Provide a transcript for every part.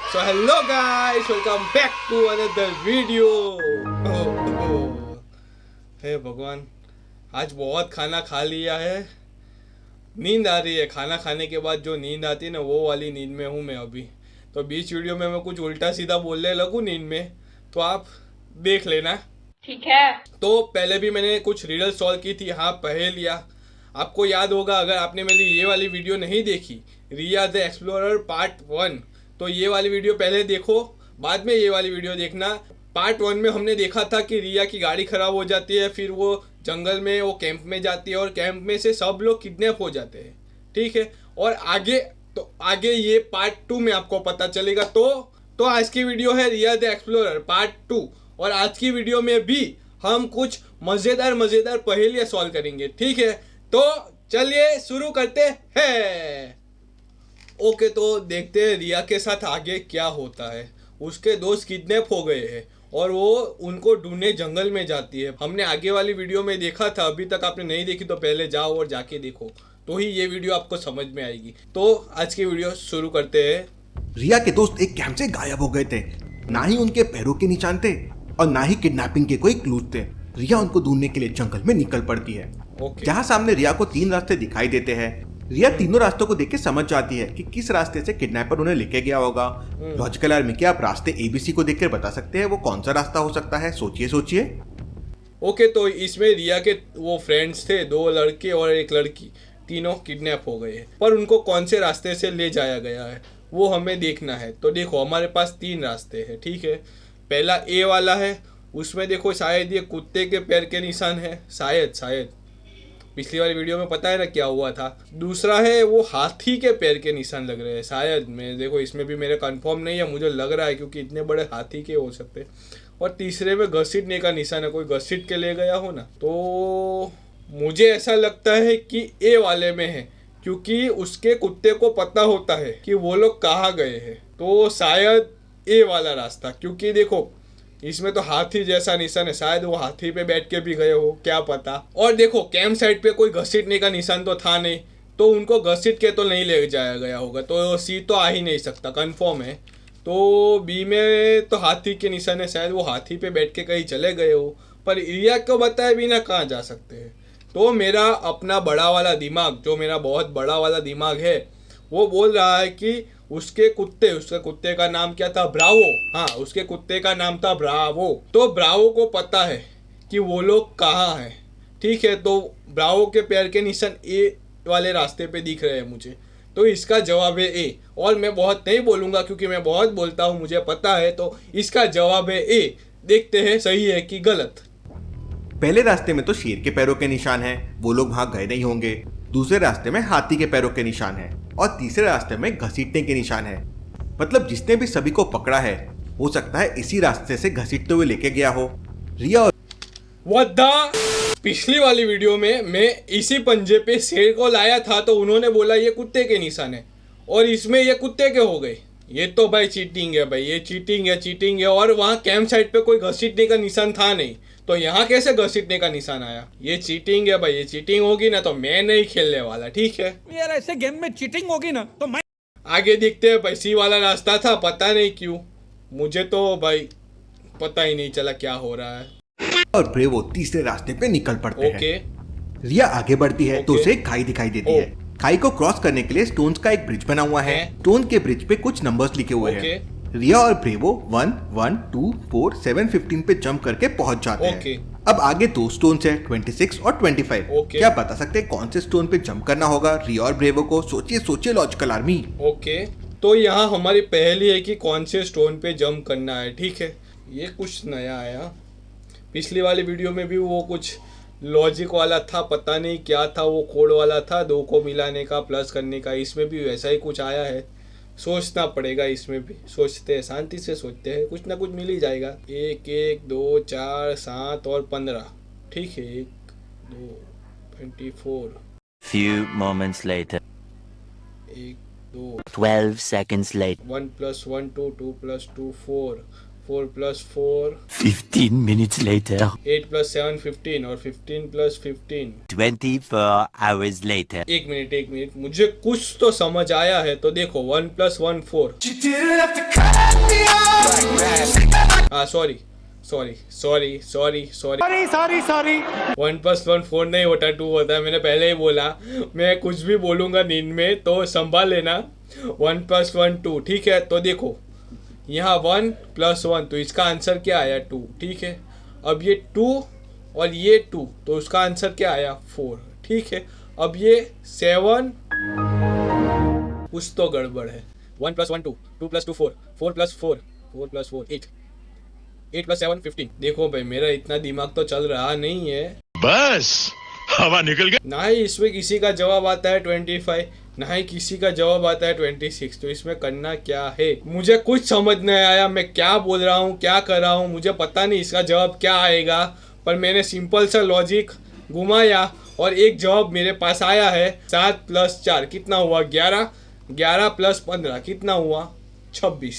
So hello guys, welcome back to another video. हे भगवान, आज बहुत खाना खा लिया है, नींद आ रही है। खाना खाने के बाद जो नींद आती है ना, वो वाली नींद में हूँ मैं अभी। तो बीच वीडियो में मैं कुछ उल्टा सीधा बोलने लगूँ नींद में, तो आप देख लेना, ठीक है। तो पहले भी मैंने कुछ रिडल सॉल्व की थी, हाँ पहेलियाँ। आपको याद होगा, अगर आपने मेरी ये वाली वीडियो नहीं देखी, रिया द एक्सप्लोरर पार्ट 1, तो ये वाली वीडियो पहले देखो, बाद में ये वाली वीडियो देखना। पार्ट 1 में हमने देखा था कि रिया की गाड़ी खराब हो जाती है, फिर वो जंगल में वो कैंप में जाती है और कैंप में से सब लोग किडनैप हो जाते हैं, ठीक है। और आगे ये पार्ट 2 में आपको पता चलेगा। तो आज की वीडियो है रिया द एक्सप्लोरर पार्ट 2, और आज की वीडियो में भी हम कुछ मजेदार पहेलियां सॉल्व करेंगे, ठीक है। तो चलिए शुरू करते हैं। ओके, तो देखते हैं रिया के साथ आगे क्या होता है। उसके दोस्त किडनैप हो गए हैं और वो उनको ढूंढने जंगल में जाती है। हमने आगे वाली वीडियो में देखा था, अभी तक आपने नहीं देखी तो पहले जाओ और जाके देखो, तो ही ये वीडियो आपको समझ में आएगी। तो आज की वीडियो शुरू करते हैं। रिया के दोस्त एक कैंप से गायब हो गए थे। ना ही उनके पैरों के निशान थे और ना ही किडनैपिंग के कोई क्लूज थे। रिया उनको ढूंढने के लिए जंगल में निकल पड़ती है। जहाँ सामने रिया को 3 रास्ते दिखाई देते हैं। रिया तीनों रास्तों को देख के समझ जाती है कि किस रास्ते से किडनैपर उन्हें लेके गया होगा। लॉजिकल आर्मी के आप रास्ते ABC को देखकर बता सकते हैं वो कौन सा रास्ता हो सकता है? सोचिए। ओके, तो इसमें रिया के वो फ्रेंड्स थे, 2 लड़के और 1 लड़की, तीनों किडनैप हो गए हैं। पर उनको कौन से रास्ते से ले जाया गया है वो हमें देखना है। तो देखो, हमारे पास 3 रास्ते हैं, ठीक है। पहला A वाला है, उसमें देखो शायद ये कुत्ते के पैर के निशान है, शायद पिछली वाली वीडियो में पता है ना क्या हुआ था। दूसरा है वो हाथी के पैर के निशान लग रहे हैं शायद, मैं देखो इसमें भी मेरे कंफर्म नहीं है, मुझे लग रहा है क्योंकि इतने बड़े हाथी के हो सकते। और तीसरे में घसीटने का निशान है, कोई घसीट के ले गया हो ना। तो मुझे ऐसा लगता है कि A वाले में है, क्योंकि उसके कुत्ते को पता होता है कि वो लोग कहाँ गए हैं। तो शायद A वाला रास्ता, क्योंकि देखो इसमें तो हाथी जैसा निशान है, शायद वो हाथी पे बैठ के भी गए हो, क्या पता। और देखो कैंप साइड पे कोई घसीटने का निशान तो था नहीं, तो उनको घसीट के तो नहीं ले जाया गया होगा, तो C तो आ ही नहीं सकता, कंफर्म है। तो B में तो हाथी के निशान है, शायद वो हाथी पे बैठ के कहीं चले गए हो, पर रिया को बताए बिना कहाँ जा सकते हैं। तो मेरा अपना बड़ा वाला दिमाग, जो मेरा बहुत बड़ा वाला दिमाग है, वो बोल रहा है कि उसके कुत्ते का नाम क्या था? ब्रावो। हाँ, उसके कुत्ते का नाम था ब्रावो। तो ब्रावो को पता है कि वो लोग कहाँ हैं, ठीक है। तो ब्रावो के पैर के निशान A वाले रास्ते पे दिख रहे हैं मुझे, तो इसका जवाब है A। और मैं बहुत नहीं बोलूँगा क्योंकि मैं बहुत बोलता हूँ, मुझे पता है। तो इसका जवाब है A। देखते हैं सही है कि गलत। पहले रास्ते में तो शेर के पैरों के निशान है, वो लोग वहां गए नहीं होंगे। दूसरे रास्ते में हाथी के पैरों के निशान है और तीसरे रास्ते में घसीटने के निशान है। मतलब जिसने भी सभी को पकड़ा है, हो सकता है इसी रास्ते से घसीटते हुए लेके गया हो। रिया और पिछली वाली वीडियो में मैं इसी पंजे पे शेर को लाया था, तो उन्होंने बोला ये कुत्ते के निशान है, और इसमें ये कुत्ते के हो गए। ये तो भाई चीटिंग है भाई, ये चीटिंग है। और वहाँ कैंप साइड पे कोई घसीटने का निशान था नहीं, तो यहाँ कैसे घसीटने का निशान आया? ये चीटिंग है भाई, ये चीटिंग होगी ना तो मैं नहीं खेलने वाला, ठीक है यार। ऐसे गेम में चीटिंग होगी ना तो मैं आगे देखते हैं भाई। C वाला रास्ता था, पता नहीं क्यों, मुझे तो भाई पता ही नहीं चला क्या हो रहा है। और ब्रेवो तीसरे रास्ते पे निकल पड़ते हैं। रिया आगे बढ़ती है तो उसे खाई दिखाई देती है। खाई को क्रॉस करने के लिए स्टोन्स का एक ब्रिज बना हुआ है। स्टोन के ब्रिज पे कुछ नंबर्स लिखे हुए हैं। रिया और ब्रेवो 1, 1, 2, 4, 7, 15 पे जंप करके पहुंच जाते हैं। अब आगे 2 स्टोन्स है, 26 और 25। क्या बता सकते हैं कौन से स्टोन पे जंप करना होगा रिया और ब्रेवो को? सोचिए लॉजिकल आर्मी। ओके, तो यहाँ हमारी पहेली है कि कौन से स्टोन पे जंप करना है, ठीक है। ये कुछ नया आया, पिछली वाली वीडियो में भी वो कुछ लॉजिक वाला था, पता नहीं क्या था, वो कोड वाला था, 2 को मिलाने का, प्लस करने का। इसमें भी वैसा ही कुछ आया है, सोचना पड़ेगा। इसमें भी सोचते हैं, शांति से सोचते हैं, कुछ ना कुछ मिल ही जाएगा। 1, 1, 2, 4, 7 और 15, ठीक है। 1, 2, 24। Few moments later. 1, 2, 12 seconds later. 1 + 1 2, 2 + 2 4, 4 + 4 15 minutes later. 8 + 7 15 और 15 + 15 24 hours later. एक मिनट, मुझे कुछ तो समझ आया है। तो देखो 1 + 1 4, सॉरी 1+1 4 नहीं होता 2 होता है, मैंने पहले ही बोला। मैं कुछ भी बोलूंगा नींद में तो संभाल लेना। 1+1 2, ठीक है। तो देखो यहाँ 1+1, तो इसका आंसर क्या आया 2, ठीक है। अब ये 2 और ये 2, तो उसका आंसर क्या आया 4, ठीक है। अब ये 7, कुछ तो गड़बड़ है। 1+1 2, 2+2 4, 4+4 4+4 8, 8+7 15। देखो भाई मेरा इतना दिमाग तो चल रहा नहीं है, बस हवा निकल गई। ना ही इसमें किसी का जवाब आता है 25, ना ही किसी का जवाब आता है 26। तो इसमें करना क्या है, मुझे कुछ समझ नहीं आया। मैं क्या बोल रहा हूँ, क्या कर रहा हूँ, मुझे पता नहीं इसका जवाब क्या आएगा। पर मैंने सिंपल सा लॉजिक घुमाया और एक जवाब मेरे पास आया है। 7+4 कितना हुआ 11, 11+15 कितना हुआ 26,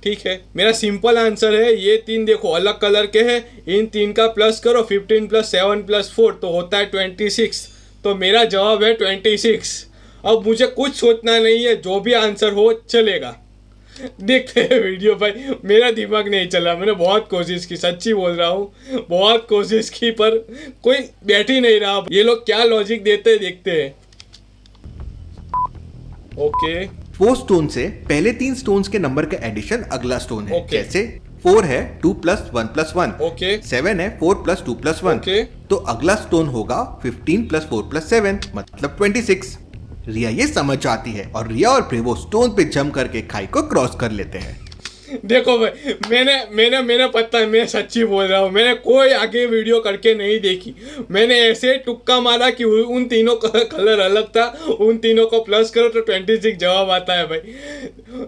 ठीक है। मेरा सिंपल आंसर है। ये 3 देखो अलग कलर के हैं, इन 3 का प्लस करो, 15 + 7 + 4 तो होता है 26। तो मेरा जवाब है 26। अब मुझे कुछ सोचना नहीं है, जो भी आंसर हो चलेगा। देखते हैं वीडियो भाई, मेरा दिमाग नहीं चला। मैंने बहुत कोशिश की, सच्ची बोल रहा हूँ, बहुत कोशिश की, पर कोई बैठ ही नहीं रहा। ये लोग क्या लॉजिक देते हैं, देखते हैं। ओके 4 स्टोन से पहले 3 स्टोन्स के नंबर का एडिशन अगला स्टोन है। ओके। जैसे 4 है 2 + 1 + 1, ओके 7 है 4 + 2 + 1, ओके। तो अगला स्टोन होगा 15 + 4 + 7 मतलब 26। रिया ये समझ जाती है और रिया और प्रेवो स्टोन पे जंप करके खाई को क्रॉस कर लेते हैं। देखो भाई मैंने पता है, मैं सच्ची बोल रहा हूँ। मैंने कोई आगे वीडियो करके नहीं देखी, मैंने ऐसे तुक्का मारा कि उन तीनों का कलर अलग था, उन तीनों को प्लस करो तो 26 जवाब आता है। भाई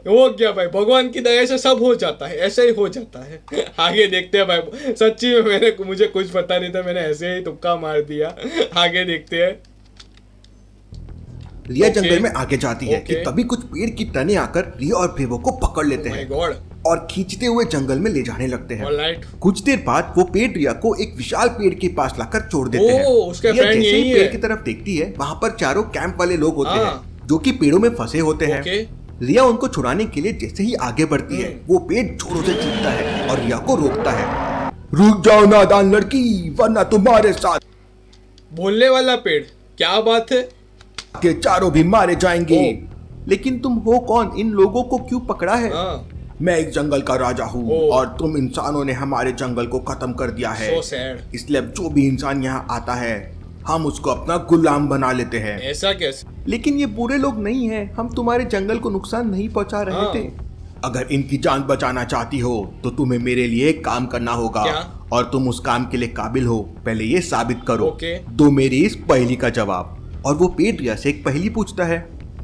हो गया भाई, भगवान की दया से सब हो जाता है, ऐसे ही हो जाता है। आगे देखते हैं भाई, सच्ची में मुझे कुछ पता नहीं था, मैंने ऐसे ही तुक्का मार दिया। आगे देखते हैं। रिया ओके। जंगल में आगे जाती है ओके। कि तभी कुछ पेड़ की टहनी आकर रिया और प्रेवो को पकड़ लेते माय हैं गॉड। और खींचते हुए जंगल में ले जाने लगते हैं। ऑलराइट। कुछ देर बाद वो पेड़ रिया को एक विशाल पेड़ के पास लाकर छोड़ देते हैं। उसके रिया फ्रेंड जैसे ही यही पेड़ है। की तरफ देखती है, वहाँ पर चारों कैंप वाले लोग होते हाँ। हैं जो कि पेड़ों में फंसे होते हैं। ओके। रिया उनको छुड़ाने के लिए जैसे ही आगे बढ़ती है, वो पेड़ जोरों से चीखता है और रिया को रोकता है। रुक जाओ नादान लड़की, वरना तुम्हारे साथ बोलने वाला पेड़, क्या बात है। के चारों भी मारे जाएंगे। लेकिन तुम हो कौन, इन लोगों को क्यों पकड़ा है? हाँ। मैं एक जंगल का राजा हूँ ओह। और तुम इंसानों ने हमारे जंगल को खत्म कर दिया है। So sad। इसलिए अब जो भी इंसान यहाँ आता है, हम उसको अपना गुलाम बना लेते हैं। ऐसा कैसे। लेकिन ये बुरे लोग नहीं हैं, हम तुम्हारे जंगल को नुकसान नहीं पहुँचा रहे हाँ। थे। अगर इनकी जान बचाना चाहती हो तो तुम्हें मेरे लिए एक काम करना होगा। क्या? और तुम उस काम के लिए काबिल हो, पहले ये साबित करो। ओके। दो मेरी इस पहेली का जवाब। और वो पेड़ रिया से एक पहेली पूछता है।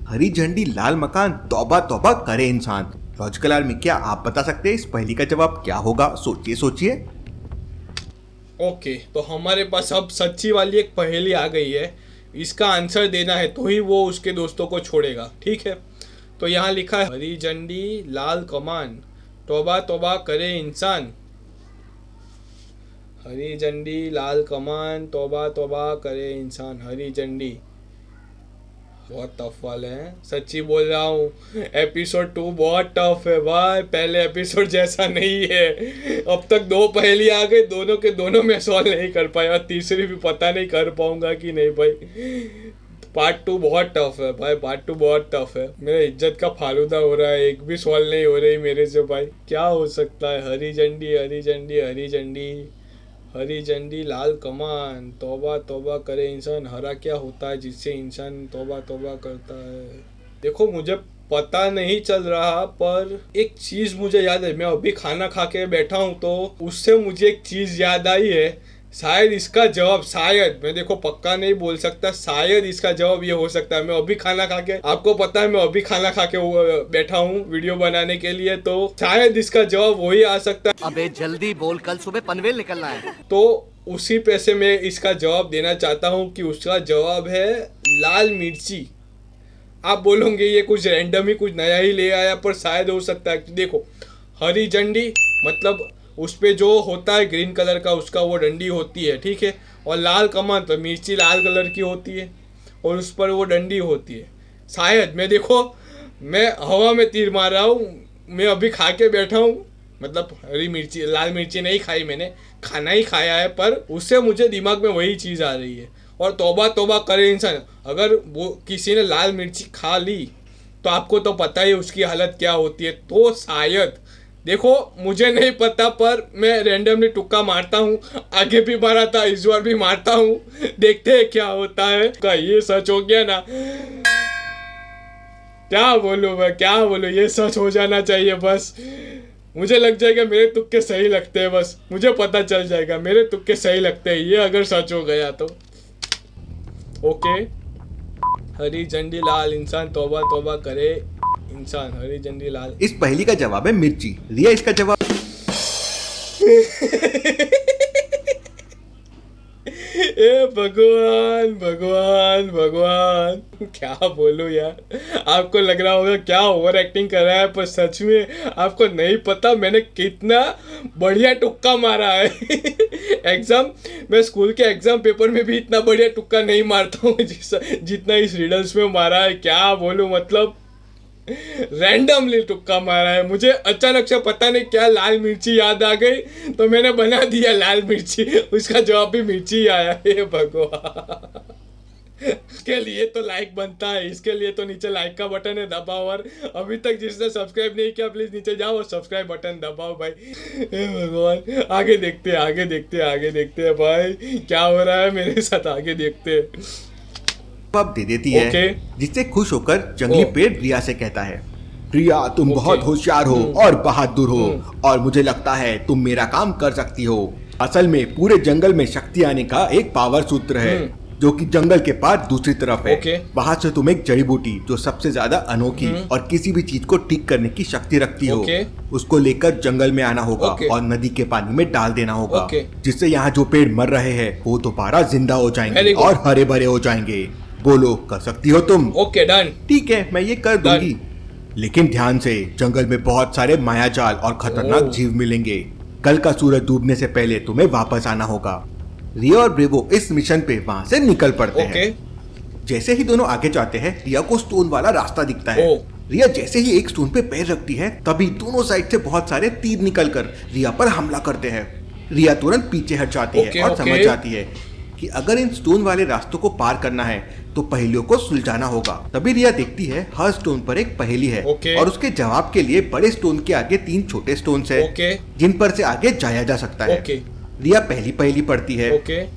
हरी झंडी लाल मकान, तौबा तौबा करे इंसान। लॉजिकल आर्मी, क्या आप बता सकते हैं इस पहेली का जवाब क्या होगा? सोचिए सोचिए। ओके, तो हमारे पास अब सच्ची वाली एक पहेली आ गई है। इसका आंसर देना है तो ही वो उसके दोस्तों को छोड़ेगा, ठीक है। तो यहाँ लिखा है हरी झंडी लाल कमान, तौबा तौबा करे इंसान। हरी झंडी लाल कमान, तौबा तौबा करे इंसान। हरी झंडी बहुत टफ वाले हैं, सच्ची बोल रहा हूँ। एपिसोड 2 बहुत टफ है भाई, पहले एपिसोड जैसा नहीं है। अब तक 2 पहेली आ गई, दोनों के दोनों में सॉल्व नहीं कर पाया, और तीसरी भी पता नहीं कर पाऊंगा कि नहीं भाई। पार्ट 2 बहुत टफ है भाई, पार्ट 2 बहुत टफ है। मेरा इज्जत का फालूदा हो रहा है, एक भी सॉल्व नहीं हो रही मेरे से भाई। क्या हो सकता है? हरी झंडी हरी झंडी हरी झंडी, हरी झंडी लाल कमान, तौबा तौबा करे इंसान। हरा क्या होता है जिससे इंसान तौबा तौबा करता है? देखो मुझे पता नहीं चल रहा, पर एक चीज मुझे याद है। मैं अभी खाना खा के बैठा हूँ तो उससे मुझे एक चीज याद आई है। शायद इसका जवाब, शायद, मैं देखो पक्का नहीं बोल सकता, शायद इसका जवाब ये हो सकता है। मैं अभी खाना खा के, आपको पता है मैं अभी खाना खा के बैठा हूँ वीडियो बनाने के लिए, तो शायद इसका जवाब वही आ सकता है। अबे जल्दी बोल, कल सुबह पनवेल निकलना है। तो उसी पे से मैं इसका जवाब देना चाहता हूँ कि उसका जवाब है लाल मिर्ची। आप बोलोगे ये कुछ रैंडम ही, कुछ नया ही ले आया, पर शायद हो सकता है। देखो हरी झंडी मतलब उस पे जो होता है ग्रीन कलर का, उसका वो डंडी होती है, ठीक है। और लाल कमान तो मिर्ची लाल कलर की होती है और उस पर वो डंडी होती है। शायद, मैं देखो मैं हवा में तीर मार रहा हूँ, मैं अभी खा के बैठा हूँ, मतलब हरी मिर्ची, लाल मिर्ची नहीं खाई मैंने, खाना ही खाया है, पर उससे मुझे दिमाग में वही चीज़ आ रही है। और तौबा तौबा करे इंसान, अगर वो किसी ने लाल मिर्ची खा ली तो आपको तो पता ही उसकी हालत क्या होती है। तो शायद, देखो मुझे नहीं पता, पर मैं रैंडमली तुक्का मारता हूँ, आगे भी मारा था, इस बार भी मारता हूँ, देखते हैं क्या होता है। का ये सच हो गया ना, क्या बोलूँ मैं, क्या बोलूँ, ये सच हो जाना चाहिए बस। मुझे लग जाएगा मेरे तुक्के सही लगते हैं, बस मुझे पता चल जाएगा मेरे तुक्के सही लगते हैं, ये अगर सच हो गया तो। ओके, हरी झंडी लाल इंसान, तौबा तौबा करे इंसान, हरी झंडी लाल। इस पहेली का जवाब है मिर्ची। रिया इसका जवाब ए भगवान भगवान भगवान, क्या बोलूं यार। आपको लग रहा होगा क्या ओवर एक्टिंग कर रहा है, पर सच में आपको नहीं पता मैंने कितना बढ़िया तुक्का मारा है। मैं स्कूल के एग्जाम पेपर में भी इतना बढ़िया तुक्का नहीं मारता हूँ जितना इस रिडल्स में मारा है। क्या बोलूं, मतलब रैंडमली तुक्का मारा है। मुझे अचानक से पता नहीं क्या लाल मिर्ची याद आ गई, तो मैंने बना दिया लाल मिर्ची, उसका जवाब भी मिर्ची आया। हे भगवान, इसके लिए तो लाइक बनता है, इसके लिए तो नीचे लाइक का बटन है, दबाओ। और अभी तक जिसने सब्सक्राइब नहीं किया प्लीज नीचे जाओ और सब्सक्राइब बटन दबाओ भाई। हे भगवान, आगे देखते हैं, आगे देखते हैं, आगे देखते हैं भाई क्या हो रहा है मेरे साथ, आगे देखते हैं। जवाब दे देती है, जिससे खुश होकर जंगली पेड़ रिया से कहता है, रिया तुम बहुत होशियार हो और बहादुर हो, और मुझे लगता है तुम मेरा काम कर सकती हो। असल में पूरे जंगल में शक्ति आने का एक पावर सूत्र है, जो कि जंगल के पार दूसरी तरफ है। वहाँ से तुम एक जड़ी बूटी जो सबसे ज्यादा अनोखी और किसी भी चीज को ठीक करने की शक्ति रखती हो, उसको लेकर जंगल में आना होगा और नदी के पानी में डाल देना होगा, जिससे यहाँ जो पेड़ मर रहे हैं वो दोबारा जिंदा हो जाएंगे और हरे भरे हो जाएंगे। बोलो, कर सकती हो तुम? Okay, done. ठीक है, मैं ये कर दूंगी, लेकिन ध्यान से, जंगल में बहुत सारे मायाजाल और खतरनाक जीव मिलेंगे। कल का सूरज डूबने से पहले तुम्हें वापस आना होगा। रिया और ब्रेवो इस मिशन पे वहाँ से निकल पड़ते हैं। जैसे ही दोनों आगे जाते हैं, रिया को स्टोन वाला रास्ता दिखता है। रिया जैसे ही एक स्टोन पे पैर रखती है, तभी दोनों साइड से बहुत सारे तीर निकलकर रिया पर हमला करते हैं। रिया तुरंत पीछे हट जाती है और समझ जाती है कि अगर इन स्टोन वाले रास्तों को पार करना है तो पहेलियों को सुलझाना होगा। तभी रिया देखती है हर स्टोन पर एक पहेली है, और उसके जवाब के लिए बड़े स्टोन के आगे 3 छोटे स्टोन है, जिन पर से आगे जाया जा सकता है। रिया पहली पहेली पढ़ती है,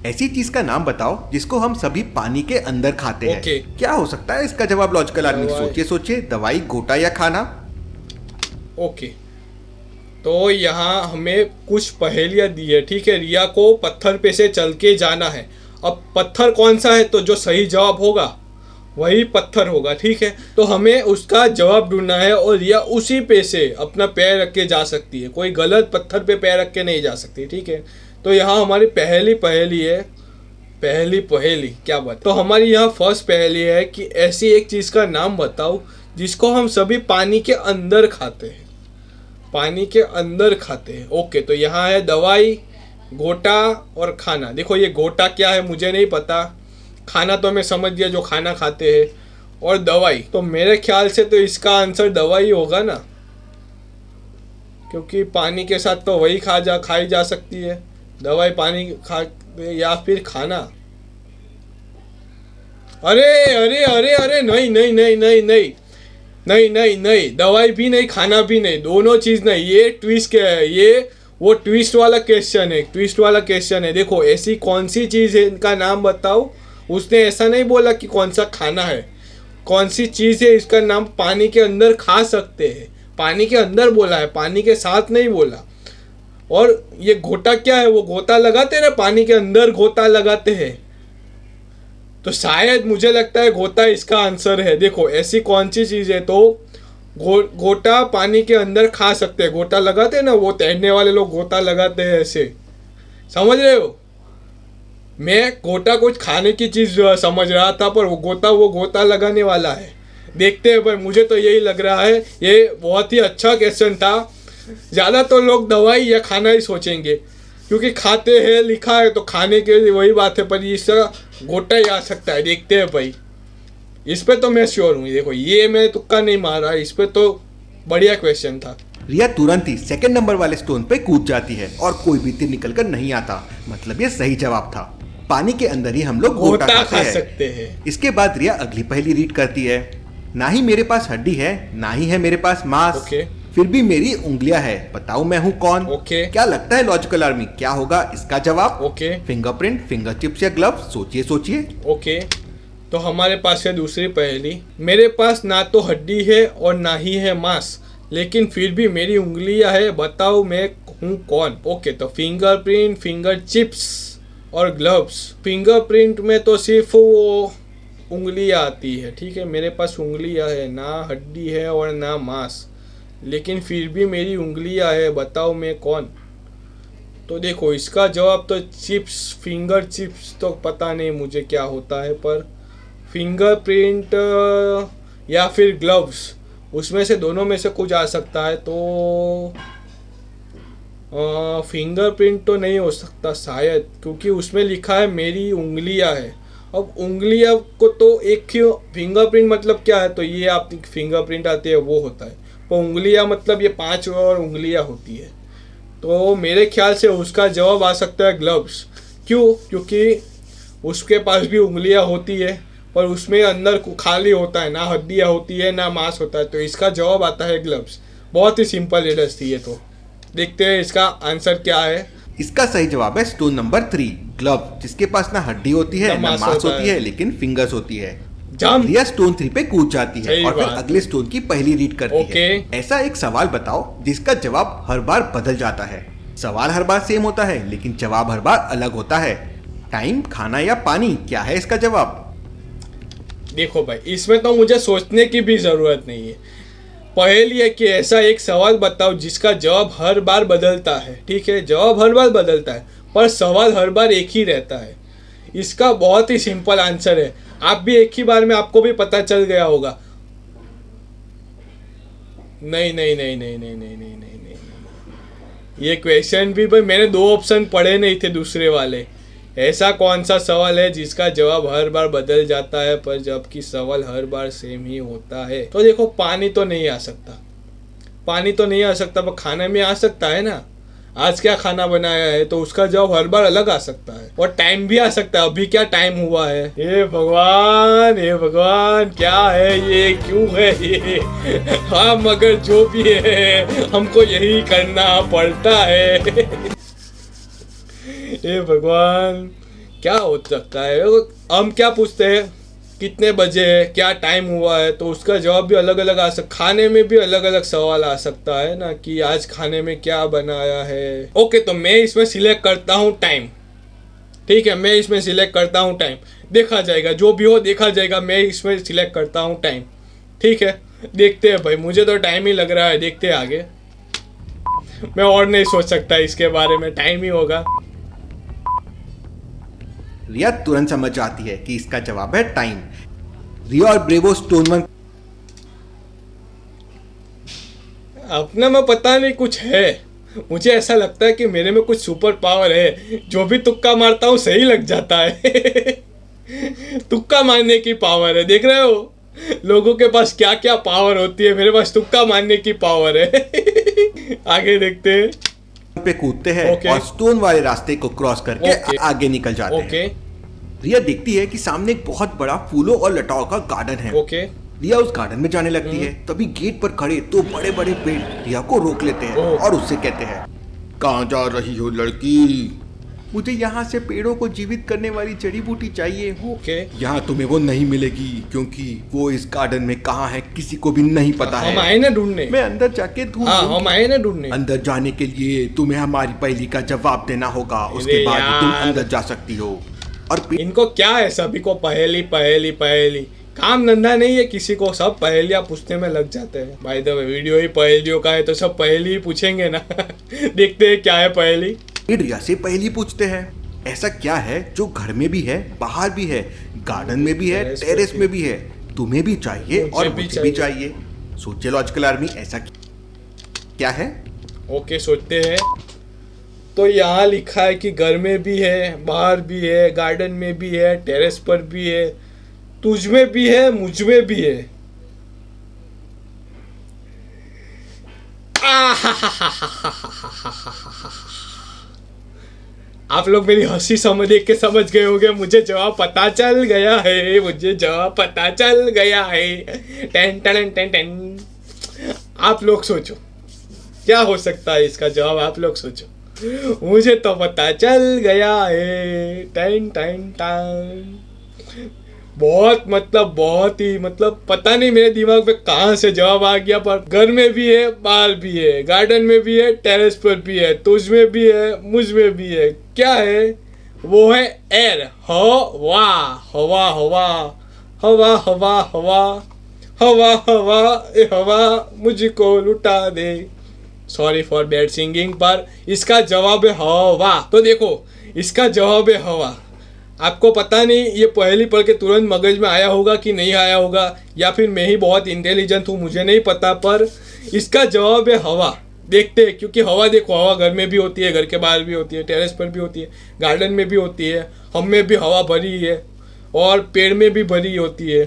ऐसी चीज का नाम बताओ जिसको हम सभी पानी के अंदर खाते हैं। क्या हो सकता है इसका जवाब? लॉजिकल आदमी सोचिए सोचिए, दवाई, गोटा या खाना। ओके, तो यहाँ हमें कुछ पहेलियां दी है, ठीक है। रिया को पत्थर पे से चल के जाना है। अब पत्थर कौन सा है, तो जो सही जवाब होगा वही पत्थर होगा, ठीक है। तो हमें उसका जवाब ढूंढना है और रिया उसी पे से अपना पैर रख के जा सकती है, कोई गलत पत्थर पे पैर रख के नहीं जा सकती, ठीक है। तो यहाँ हमारी पहली पहेली है, पहेली क्या बात। तो हमारी यहाँ फर्स्ट पहेली है कि ऐसी एक चीज़ का नाम बताओ जिसको हम सभी पानी के अंदर खाते हैं, पानी के अंदर खाते हैं। ओके, तो यहाँ है दवाई, गोटा और खाना। देखो ये गोटा क्या है मुझे नहीं पता, खाना तो मैं समझ गया जो खाना खाते हैं, और दवाई तो मेरे ख्याल से तो इसका आंसर दवाई होगा ना, क्योंकि पानी के साथ तो वही खाई जा सकती है, दवाई पानी खा या फिर खाना। अरे अरे अरे अरे नहीं नहीं नहीं नहीं नहीं नहीं नहीं नहीं, दवाई भी नहीं, खाना भी नहीं, दोनों चीज़ नहीं। ये ट्विस्ट क्या है, ये वो ट्विस्ट वाला क्वेश्चन है, ट्विस्ट वाला क्वेश्चन है। देखो ऐसी कौन सी चीज़ है, इनका नाम बताओ। उसने ऐसा नहीं बोला कि कौन सा खाना है, कौन सी चीज़ है इसका नाम पानी के अंदर खा सकते हैं, पानी के अंदर बोला है, पानी के साथ नहीं बोला। और ये गोटा क्या है, वो गोता लगाते हैं ना, पानी के अंदर गोता लगाते हैं, तो शायद मुझे लगता है गोता इसका आंसर है। देखो ऐसी कौन सी चीज़ है, तो गोटा पानी के अंदर खा सकते हैं, गोटा लगाते हैं ना, वो तैरने वाले लोग गोता लगाते हैं ऐसे, समझ रहे हो। मैं गोटा कुछ खाने की चीज़ समझ रहा था, पर वो गोता लगाने वाला है। देखते हैं, पर मुझे तो यही लग रहा है। ये बहुत ही अच्छा क्वेश्चन था। ज़्यादा तो लोग दवाई या खाना ही सोचेंगे, क्योंकि खाते हैं लिखा है तो खाने के लिए वही बात है, पर इसका गोटा ही आ सकता है। देखते हैं भाई, इस पे तो मैं श्योर हूँ। देखो ये मैं तुक्का नहीं मारा, इस पे तो बढ़िया क्वेश्चन था। रिया तुरंत ही सेकंड नंबर वाले स्टोन पे कूद जाती है और कोई भी तीर निकलकर नहीं आता, मतलब ये सही जवाब था। पानी के अंदर ही हम लोग गोटा खा खाते सकते हैं। हैं। इसके बाद रिया अगली पहेली रीड करती है। ना ही मेरे पास हड्डी है, ना ही है मेरे पास मांस, ओके। फिर भी मेरी उंगलियां है, बताओ मैं हूँ कौन? ओके। क्या लगता है लॉजिकल आर्मी, क्या होगा इसका जवाब? ओके। फिंगरप्रिंट, फिंगर चिप्स या ग्लव्स? सोचिए सोचिए। ओके, तो हमारे पास है दूसरी पहेली। मेरे पास ना तो हड्डी है और ना ही है मांस, लेकिन फिर भी मेरी उंगलियां है, बताओ मैं हूँ कौन? ओके, तो फिंगरप्रिंट, फिंगर चिप्स और ग्लव्स। फिंगरप्रिंट में तो सिर्फ वो उंगलियां आती है, ठीक है। मेरे पास उंगलियां है, ना हड्डी है और ना मांस, लेकिन फिर भी मेरी उंगलियां है, बताओ मैं कौन? तो देखो इसका जवाब तो चिप्स, फिंगर चिप्स तो पता नहीं मुझे क्या होता है, पर फिंगरप्रिंट या फिर ग्लव्स, उसमें से दोनों में से कुछ आ सकता है। तो फिंगरप्रिंट तो नहीं हो सकता शायद, क्योंकि उसमें लिखा है मेरी उंगलियां है। अब उंगलियां को तो एक ही, फिंगरप्रिंट मतलब क्या है, तो ये आप फिंगरप्रिंट आती है वो होता है, पर उंगलियां मतलब ये 5 और उंगलियां होती है। तो मेरे ख्याल से उसका जवाब आ सकता है ग्लव्स। क्यों? क्योंकि उसके पास भी उंगलियां होती है, पर उसमें अंदर खाली होता है, ना हड्डियां होती है ना मांस होता है, तो इसका जवाब आता है ग्लव्स। बहुत ही सिंपल रिडल्स थी ये। तो देखते हैं इसका आंसर क्या है। इसका सही जवाब है स्टोन नंबर 3, ग्लव, जिसके पास ना हड्डी होती है ना मांस होती है, लेकिन फिंगर्स होती है। रिया स्टोन 3 पे कूद जाती है और फिर अगले स्टोन की पहली रीड करती है। ऐसा एक सवाल बताओ जिसका जवाब हर बार बदल जाता है। सवाल हर बार सेम होता है, लेकिन जवाब हर बार अलग होता है। टाइम, खाना या पानी, क्या है इसका जवाब? देखो भाई, इसमें तो मुझे सोचने की भी जरूरत नहीं है। पहेली है कि ऐसा एक सवाल बताओ जिसका जवाब हर बार बदलता है, ठीक है। जवाब हर बार बदलता है, पर सवाल हर बार एक ही रहता है। इसका बहुत ही सिंपल आंसर है, आप भी एक ही बार में आपको भी पता चल गया होगा। नहीं नहीं नहीं नहीं नहीं नहीं नहीं नहीं नहीं, ये क्वेश्चन भी भाई मैंने 2 ऑप्शन पढ़े नहीं थे दूसरे वाले। ऐसा कौन सा सवाल है जिसका जवाब हर बार बदल जाता है, पर जबकि सवाल हर बार सेम ही होता है? तो देखो, पानी तो नहीं आ सकता, पानी तो नहीं आ सकता, पर खाने में आ सकता है ना। आज क्या खाना बनाया है, तो उसका जवाब हर बार अलग आ सकता है। और टाइम भी आ सकता है, अभी क्या टाइम हुआ है। हे भगवान, हे भगवान, क्या है ये, क्यों है ये? हाँ, मगर जो भी है हमको यही करना पड़ता है। हे भगवान, क्या हो सकता है? हम क्या पूछते हैं, कितने बजे है, क्या टाइम हुआ है, तो उसका जवाब भी अलग अलग आ सकता। खाने में भी अलग अलग सवाल आ सकता है ना, कि आज खाने में क्या बनाया है। ओके, तो मैं इसमें सिलेक्ट करता हूँ टाइम, ठीक है। मैं इसमें सिलेक्ट करता हूँ टाइम, देखा जाएगा, जो भी हो देखा जाएगा। मैं इसमें सिलेक्ट करता हूँ टाइम, ठीक है। देखते हैं भाई, मुझे तो टाइम ही लग रहा है, देखते हैं आगे। मैं और नहीं सोच सकता इसके बारे में, टाइम ही होगा। रिया तुरंत समझ जाती है कि इसका जवाब है टाइम। रिया और ब्रेवो स्टोन 1 अपना में पता नहीं कुछ है, मुझे ऐसा लगता है कि मेरे में कुछ सुपर पावर है, जो भी तुक्का मारता हूँ सही लग जाता है। तुक्का मारने की पावर है, देख रहे हो लोगों के पास क्या क्या पावर होती है, मेरे पास तुक्का मारने की पावर है। आगे देखते हैं। पे कूदते हैं और स्टोन वाले रास्ते को क्रॉस करके आगे निकल जाते हैं। रिया देखती है कि सामने एक बहुत बड़ा फूलों और लताओं का गार्डन है। रिया उस गार्डन में जाने लगती है, तभी गेट पर खड़े 2 बड़े बड़े पेड़ रिया को रोक लेते हैं और उससे कहते हैं, कहाँ जा रही हो लड़की? मुझे यहाँ से पेड़ों को जीवित करने वाली जड़ी बूटी चाहिए। यहाँ तुम्हें वो नहीं मिलेगी, क्योंकि वो इस गार्डन में कहाँ है किसी को भी नहीं पता है। हम आए ना ढूंढने। मैं अंदर जाके हम आए ना ढूंढने। अंदर जाने के लिए तुम्हें हमारी पहेली का जवाब देना होगा, उसके बाद तुम अंदर जा सकती हो। और इनको क्या है, सभी को पहेली पहेली पहेली, काम धंधा नहीं है किसी को, सब पहेलियां पूछने में लग जाते हैं। बाय द वे, वीडियो ही पहेलियों का है, तो सब पहेली ही पूछेंगे ना। देखते हैं क्या है पहेली। रिया से पहेली पूछते हैं, ऐसा क्या है जो घर में भी है, बाहर भी है, गार्डन में भी है, टेरेस में भी है, तुम्हें भी चाहिए और मुझे भी चाहिए? सोचिए लॉजिकल आर्मी, ऐसा क्या है? ओके, सोचते हैं। तो यहाँ लिखा है कि घर में भी है, बाहर भी है, गार्डन में भी है, टेरेस पर भी है, तुझ में भी है, मुझ में भी है। आप लोग मेरी हंसी समझ देख के समझ गए होंगे, मुझे जवाब पता चल गया है, मुझे जवाब पता चल गया है। Ten ten ten ten. आप लोग सोचो क्या हो सकता है इसका जवाब, आप लोग सोचो। मुझे तो पता चल गया है। Ten ten ten. बहुत ही पता नहीं मेरे दिमाग में कहाँ से जवाब आ गया, पर घर में भी है, बाहर भी है, गार्डन में भी है, टेरेस पर भी है, तुझ में भी है, मुझ में भी है। क्या है वो? है एयर, हवा हवा हवा हवा हवा हवा हवा हवा ए हवा मुझको लुटा दे। सॉरी फॉर बैड सिंगिंग, पर इसका जवाब है हवा। तो देखो इसका जवाब है हवा। आपको पता नहीं ये पहली पढ़ के तुरंत मगज में आया होगा कि नहीं आया होगा, या फिर मैं ही बहुत इंटेलिजेंट हूँ, मुझे नहीं पता, पर इसका जवाब है हवा। देखते हैं, क्योंकि हवा देखो, हवा घर में भी होती है, घर के बाहर भी होती है, टेरेस पर भी होती है, गार्डन में भी होती है, हम में भी हवा भरी है और पेड़ में भी भरी होती है।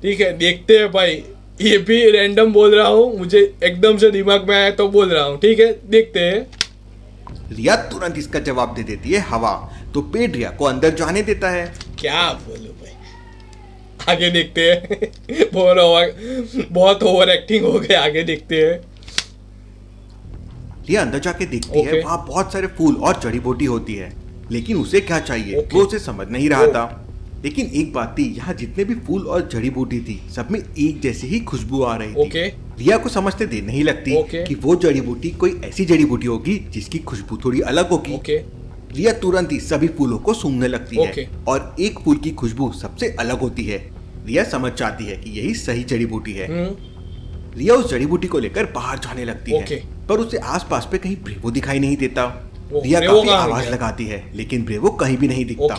ठीक है, देखते हैं भाई। ये भी रैंडम बोल रहा हूँ, मुझे एकदम से दिमाग में आया तो बोल रहा हूँ। ठीक है, देखते हैं। रिया तुरंत इसका जवाब दे देती है हवा। तो पेड़ रिया को अंदर जाने देता है। क्या बोलूं भाई, आगे देखते हैं। बहुत ओवर एक्टिंग हो गया, आगे देखते हैं। रिया अंदर जाके देखती है, वहां बहुत सारे फूल और जड़ी बूटी होती है, लेकिन उसे क्या चाहिए वो उसे समझ नहीं रहा था। लेकिन एक बात थी, यहाँ जितने भी फूल और जड़ी बूटी थी सब में एक जैसी ही खुशबू आ रही थी। रिया को समझते देर नहीं लगती कि वो जड़ी बूटी कोई ऐसी जड़ी बूटी होगी जिसकी खुशबू थोड़ी अलग होगी। रिया तुरंत ही सभी फूलों को सूंघने लगती है और एक फूल की खुशबू सबसे अलग होती है। रिया समझ जाती है कि यही सही जड़ी बूटी है। रिया उस जड़ी बूटी को लेकर बाहर जाने लगती है, पर उसे आसपास पे कहीं ब्रेवो दिखाई नहीं देता। रिया काफी आवाज लगाती है, लेकिन ब्रेवो कहीं भी नहीं दिखता।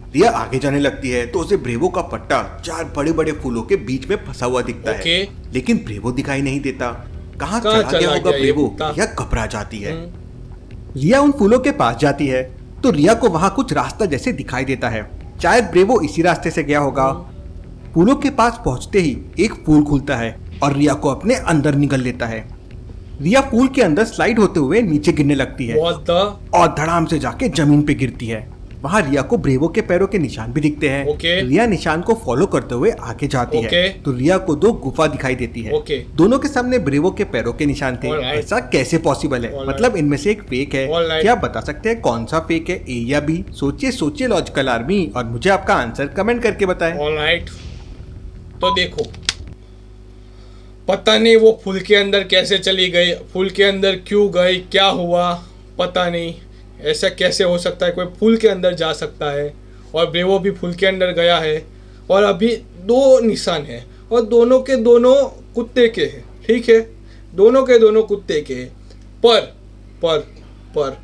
रिया आगे जाने लगती है तो उसे ब्रेवो का पट्टा 4 बड़े बड़े फूलों के बीच में फंसा हुआ दिखता है, लेकिन ब्रेवो दिखाई नहीं देता। कहाँ चला गया होगा ब्रेवो? रिया घबरा जाती है। रिया उन फूलों के पास जाती है तो रिया को वहां कुछ रास्ता जैसे दिखाई देता है, शायद ब्रेवो इसी रास्ते से गया होगा। फूलों के पास पहुंचते ही एक फूल खुलता है और रिया को अपने अंदर निगल लेता है। रिया फूल के अंदर स्लाइड होते हुए नीचे गिरने लगती है और धड़ाम से जाके जमीन पे गिरती है। वहाँ रिया को ब्रेवो के पैरों के निशान भी दिखते हैं। रिया निशान को फॉलो करते हुए आगे जाती है तो रिया को 2 गुफा दिखाई देती है। दोनों के सामने ब्रेवो के पैरों के निशान थे। ऐसा कैसे पॉसिबल है? मतलब इनमें से एक फेक है। क्या आप बता सकते हैं कौन सा फेक है, ए या बी? सोचिए लॉजिकल आर्मी, और मुझे आपका आंसर कमेंट करके बताएं। ऑलराइट, तो देखो पता नहीं वो फूल के अंदर कैसे चली गई, फूल के अंदर क्यों गई, क्या हुआ पता नहीं। ऐसा कैसे हो सकता है? कोई फूल के अंदर जा सकता है और ब्रेवो भी फूल के अंदर गया है, और अभी 2 निशान है और दोनों के दोनों कुत्ते के हैं। ठीक है, दोनों के दोनों कुत्ते के हैं, पर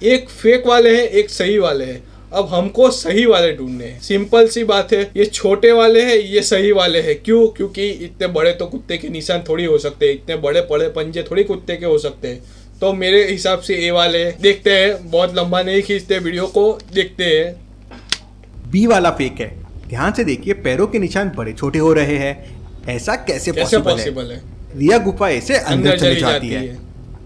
एक फेक वाले हैं, एक सही वाले हैं। अब हमको सही वाले ढूंढने हैं। सिंपल सी बात है, ये छोटे वाले हैं, ये सही वाले हैं। क्यों? क्योंकि इतने बड़े तो कुत्ते के निशान थोड़ी हो सकते हैं, इतने बड़े बड़े पंजे थोड़ी कुत्ते के हो सकते हैं। तो मेरे हिसाब से ए वाले। देखते हैं, बहुत लंबा नहीं खींचते वीडियो को, देखते हैं। बी वाला फेक है। ध्यान से देखिए, पैरों के निशान बड़े छोटे हो रहे हैं। ऐसा कैसे पॉसिबल है? रिया गुफा ऐसे अंदर चली जाती है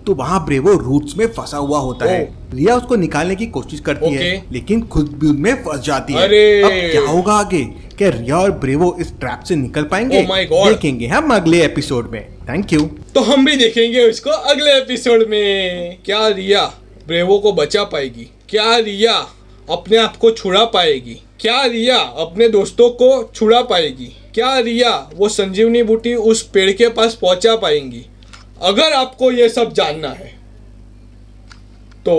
तो वहाँ ब्रेवो रूट्स में फंसा हुआ होता है। रिया उसको निकालने की कोशिश करती है, लेकिन खुद भी उनमें फंस जाती है। अब क्या होगा आगे? क्या रिया और ब्रेवो इस ट्रैप से निकल पाएंगे? देखेंगे हम अगले एपिसोड में। Thank you. तो हम भी देखेंगे उसको अगले एपिसोड में। क्या रिया ब्रेवो को बचा पाएगी? क्या रिया अपने आप को छुड़ा पाएगी? क्या रिया अपने दोस्तों को छुड़ा पाएगी? क्या रिया वो संजीवनी बूटी उस पेड़ के पास पहुंचा पाएंगी? अगर आपको ये सब जानना है तो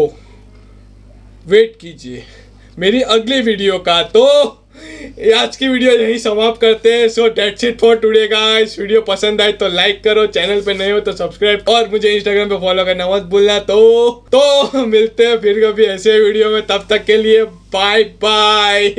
वेट कीजिए मेरी अगली वीडियो का। तो आज की वीडियो यही समाप्त करते हैं। So that's it for today guys. Video पसंद आए तो लाइक करो, चैनल पे नए हो तो सब्सक्राइब, और मुझे इंस्टाग्राम पे फॉलो करना मत भूलना। तो मिलते हैं फिर कभी ऐसे वीडियो में, तब तक के लिए बाय बाय।